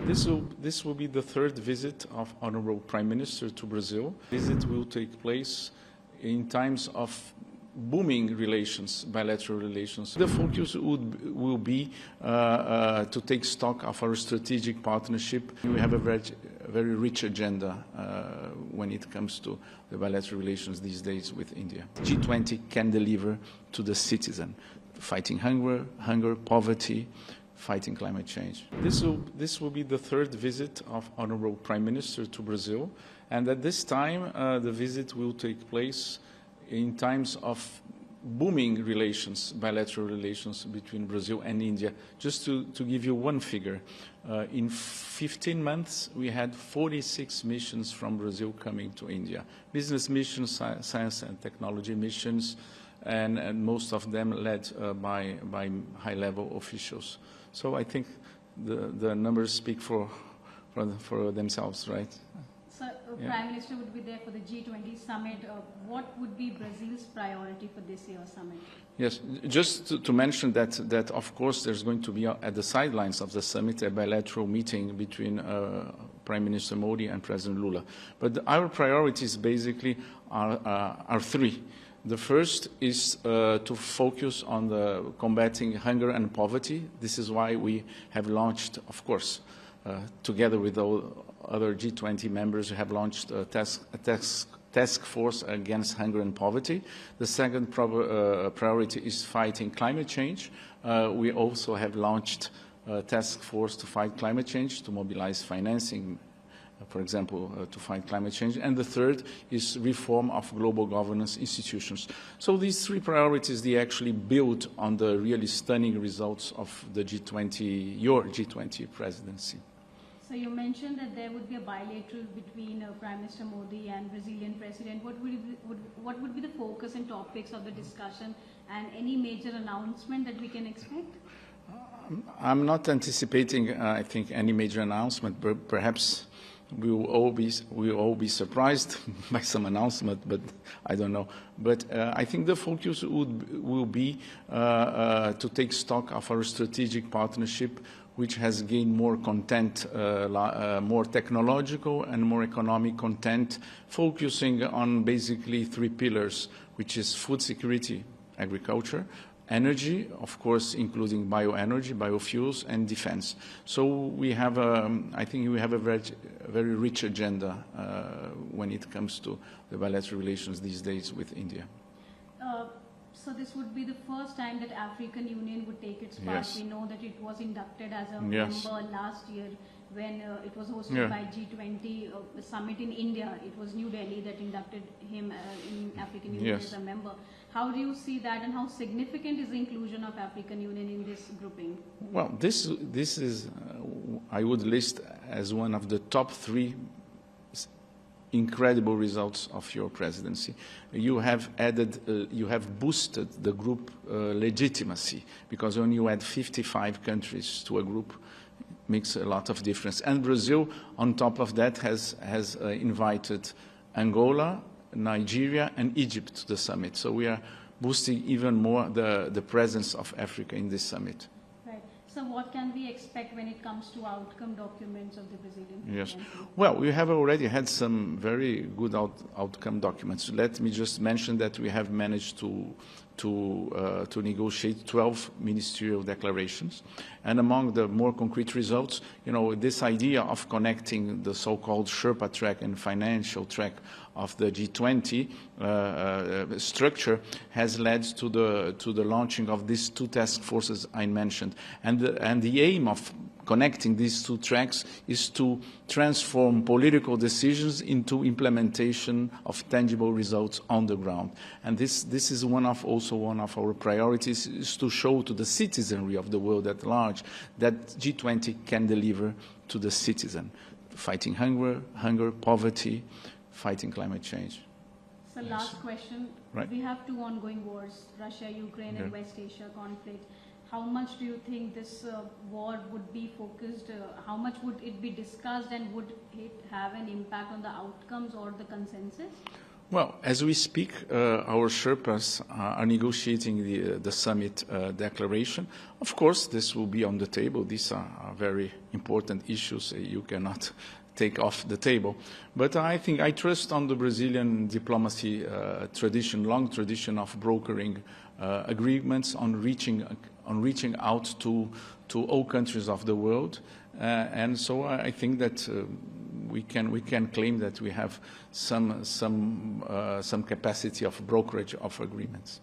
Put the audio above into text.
This will be the third visit of Honorable Prime Minister to Brazil. The visit will take place in times of booming relations, bilateral relations. The focus will be to take stock of our strategic partnership. We have a very rich agenda when it comes to the bilateral relations these days with India. G20 can deliver to the citizen, fighting hunger, poverty, fighting climate change. This will be the third visit of Honorable Prime Minister to Brazil, and at this time the visit will take place in times of booming relations, bilateral relations between Brazil and India. Just to give you one figure, in 15 months we had 46 missions from Brazil coming to India. Business missions, science and technology missions, and most of them led by high-level officials. So I think the numbers speak for themselves, right? So, Prime Minister would be there for the G20 summit. What would be Brazil's priority for this year's summit? Yes, just to mention that of course there's going to be at the sidelines of the summit a bilateral meeting between Prime Minister Modi and President Lula. But our priorities basically are three. The first is to focus on the combating hunger and poverty. This is why we have launched, of course, together with all other G20 members, we have launched a task force against hunger and poverty. The second priority is fighting climate change. We also have launched a task force to fight climate change, to mobilize financing, for example, to fight climate change. And the third is reform of global governance institutions. So these three priorities, they actually build on the really stunning results of the G20, your G20 presidency. So you mentioned that there would be a bilateral between Prime Minister Modi and Brazilian President. What would be the focus and topics of the discussion, and any major announcement that we can expect? I'm not anticipating, I think, any major announcement. But perhaps we will all be surprised by some announcement, but I don't know. But I think the focus will be to take stock of our strategic partnership, which has gained more content, more technological and more economic content, focusing on basically three pillars, which is food security, agriculture, energy, of course, including bioenergy, biofuels, and defense. So we have, I think we have a very rich agenda when it comes to the bilateral relations these days with India. So this would be the first time that African Union would take its part. Yes. We know that it was inducted as a Yes. member last year when it was hosted by G20 summit in India. It was New Delhi that inducted him in African Union as a member. How do you see that, and how significant is the inclusion of African Union in this grouping? Well, this is, I would list as one of the top three incredible results of your presidency. You have added, you have boosted the group legitimacy, because when you add 55 countries to a group, it makes a lot of difference. And Brazil, on top of that, has invited Angola, Nigeria, and Egypt to the summit. So we are boosting even more the presence of Africa in this summit. So what can we expect when it comes to outcome documents of the Brazilian presidency? Yes. Well, we have already had some very good outcome documents. Let me just mention that we have managed to negotiate 12 ministerial declarations. And among the more concrete results, you know, this idea of connecting the so-called Sherpa track and financial track of the G20 structure has led to the launching of these two task forces I mentioned. And the aim of connecting these two tracks is to transform political decisions into implementation of tangible results on the ground. And this is also one of our priorities, is to show to the citizenry of the world at large that G20 can deliver to the citizen, fighting hunger, poverty, fighting climate change. So last question. Right. We have two ongoing wars, Russia, Ukraine, and West Asia conflict. How much do you think this war would be focused? How much would it be discussed, and would it have an impact on the outcomes or the consensus? Well, as we speak, our Sherpas are negotiating the summit declaration. Of course, this will be on the table. These are very important issues you cannot take off the table. But I think I trust on the Brazilian diplomacy tradition, long tradition of brokering agreements on reaching out to all countries of the world. And so I think that we can claim that we have some capacity of brokerage of agreements.